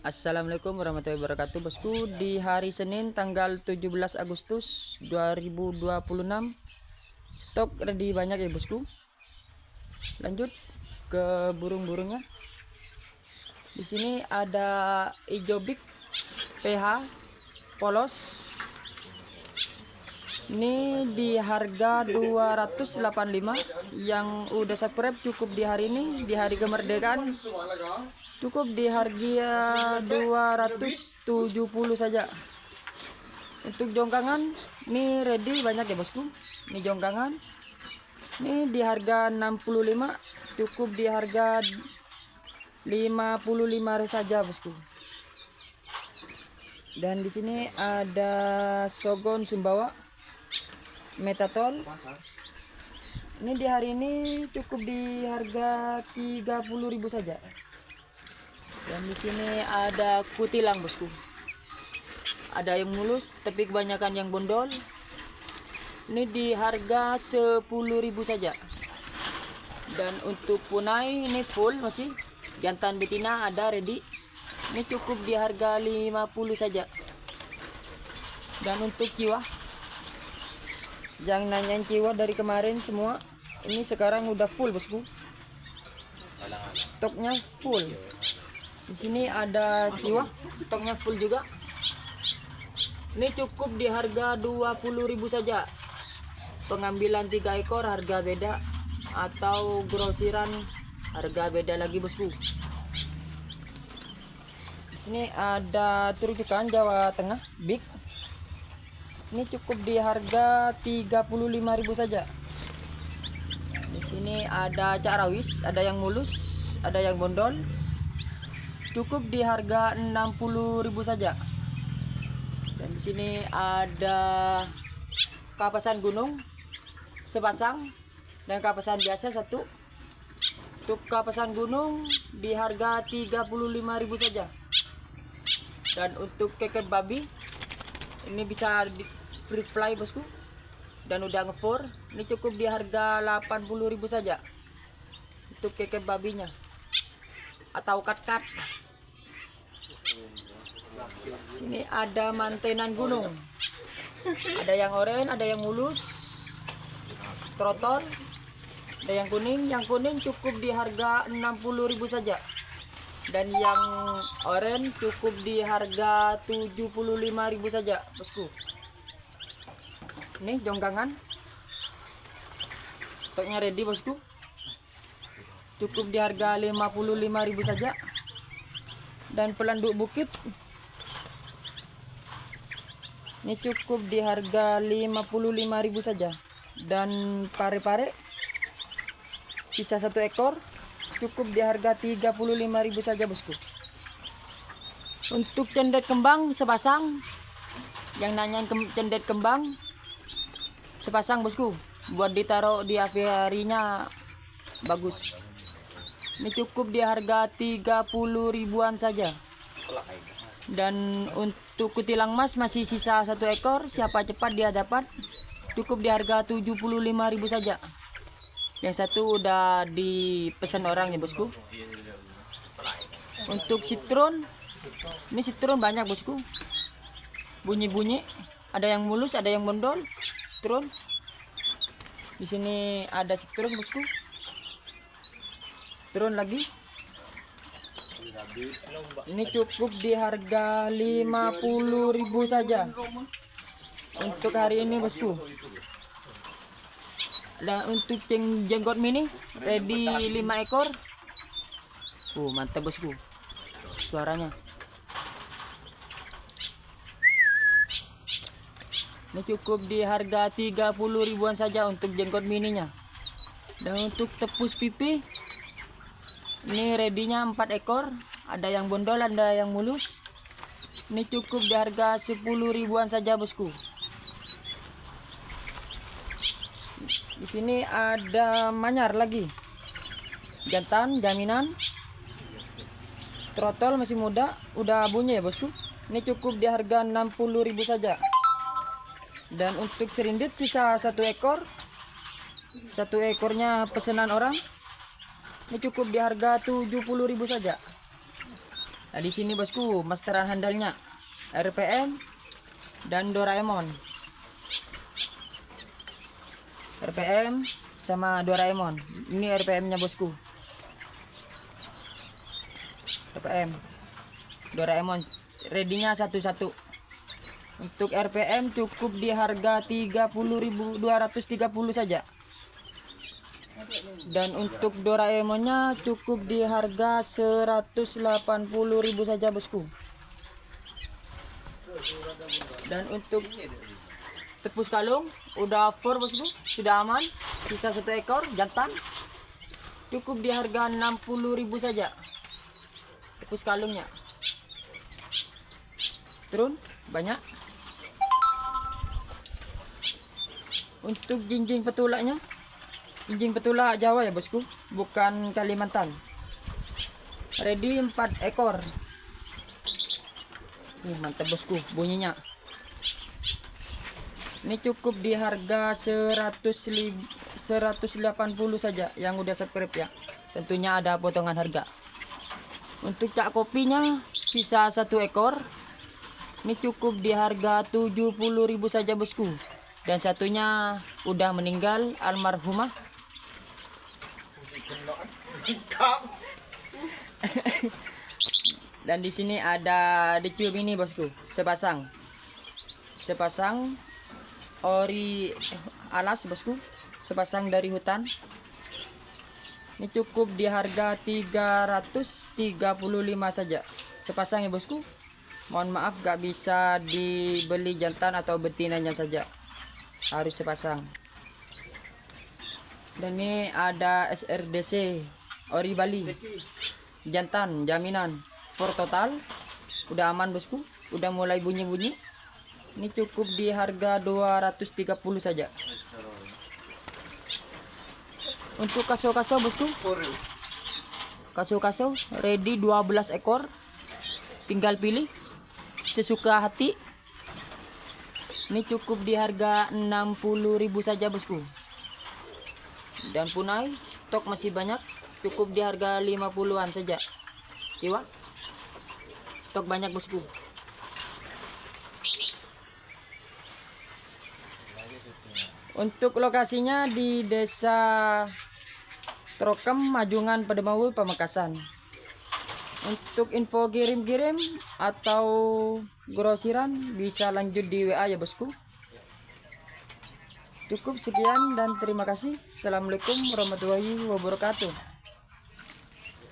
Assalamualaikum warahmatullahi wabarakatuh bosku. Di hari Senin tanggal 17 Agustus 2026, stok ready banyak ya bosku. Lanjut ke burung-burungnya. Di sini ada hijau big PH polos. Ini di harga 285. Yang udah subscribe cukup di hari ini, di hari kemerdekaan, cukup di harga 270 saja. Untuk jongkangan ini ready banyak ya bosku. Ini jongkangan ini di harga 65, cukup di harga 55 saja bosku. Dan di sini ada Sogon Sumbawa Metatol. Ini di hari ini cukup di harga 30.000 saja. Dan di sini ada kutilang bosku. Ada yang mulus tapi kebanyakan yang bondol. Ini di harga 10.000 saja. Dan untuk punai ini full masih. Jantan betina ada ready. Ini cukup di harga 50 saja. Dan untuk jiwa, yang nanyain jiwa dari kemarin semua, ini sekarang udah full bosku. Stoknya full. Di sini ada jiwa, stoknya full juga. Ini cukup di harga 20.000 saja. Pengambilan 3 ekor harga beda, atau grosiran harga beda lagi bosku. Di sini ada terujukan Jawa Tengah big. Ini cukup di harga 35.000 saja. Di sini ada carawis, ada yang mulus, ada yang bondol. Cukup di harga 60.000 saja. Dan di sini ada kapasan gunung sepasang dan kapasan biasa satu. Untuk kapasan gunung di harga 35.000 saja. Dan untuk keket babi ini bisa di free fly bosku, dan udah ngefor. Ini cukup di harga 80.000 saja untuk keket babinya atau kat-kat. Sini ada mantenan gunung, ada yang oranye, ada yang mulus, trotol, ada yang kuning. Yang kuning cukup di harga 60.000 saja. Dan yang oranye cukup di harga 75.000 saja bosku. Ini jongkangan, stoknya ready bosku. Cukup di harga 55.000 saja. Dan pelanduk bukit ini cukup di harga 55.000 saja. Dan pare-pare sisa 1 ekor cukup di harga 35.000 saja bosku. Untuk cendet kembang sepasang, yang nanyain cendet kembang sepasang bosku, buat ditaruh di aviarinya bagus. Ini cukup di harga 30.000-an saja. Dan untuk kutilang mas masih sisa 1 ekor, siapa cepat dia dapat. Cukup di harga 75.000 saja. Yang satu udah dipesan orang ya bosku. Untuk sitron, ini sitron banyak bosku. Bunyi-bunyi, ada yang mulus, ada yang bondol. Sitron. Di sini ada sitron bosku. Sitron lagi. Ini cukup di harga 50.000 saja untuk hari ini bosku. Dan untuk jenggot mini ready 5 ekor. Mantap bosku suaranya. Ini cukup di harga 30.000-an saja untuk jenggot mininya. Dan untuk tepus pipi ini ready-nya 4 ekor, ada yang bondol, ada yang mulus. Ini cukup di harga 10.000-an saja bosku. Di sini ada manyar lagi, jantan jaminan, trotol masih muda, udah bunyi ya bosku. Ini cukup di harga 60.000 saja. Dan untuk serindit sisa 1 ekor, 1 ekornya pesanan orang. Ini cukup di harga 70.000 saja. Nah, di sini bosku masteran handalnya RPM dan Doraemon. RPM sama Doraemon. Ini RPM-nya bosku. RPM Doraemon ready-nya satu-satu. Untuk RPM cukup di harga 30.230 saja. Dan untuk Doraemonnya cukup di harga 180.000 saja bosku. Dan untuk tepus kalung udah full bosku, sudah aman. Sisa 1 ekor jantan. Cukup di harga 60.000 saja. Tepus kalungnya. Turun banyak. Untuk jinjing petulaknya, jinjing petulak Jawa ya bosku, bukan Kalimantan. Ready 4 ekor. Mantap bosku bunyinya. Ini cukup di harga 180 saja yang udah subscribe ya. Tentunya ada potongan harga. Untuk cak kopinya sisa 1 ekor. Ini cukup di harga 70.000 saja bosku. Dan satunya udah meninggal almarhumah. Dan di sini ada decum ini bosku, sepasang ori alas bosku, sepasang dari hutan. Ini cukup di harga 335 saja sepasang ya bosku. Mohon maaf gak bisa dibeli jantan atau betinanya saja, harus sepasang. Dan ini ada SRDC ori Bali jantan jaminan for total, udah aman bosku, udah mulai bunyi-bunyi. Ini cukup di harga 230 saja. Untuk kaso-kaso bosku, kaso-kaso ready 12 ekor, tinggal pilih sesuka hati. Ini cukup di harga 60.000 saja bosku. Dan punai stok masih banyak, cukup di harga 50-an saja. Iwa, stok banyak bosku. Untuk lokasinya di Desa Trokem, Majungan, Pademawu, Pamekasan. Untuk info kirim-kirim atau grosiran bisa lanjut di WA ya bosku. Cukup sekian dan terima kasih. Assalamualaikum warahmatullahi wabarakatuh.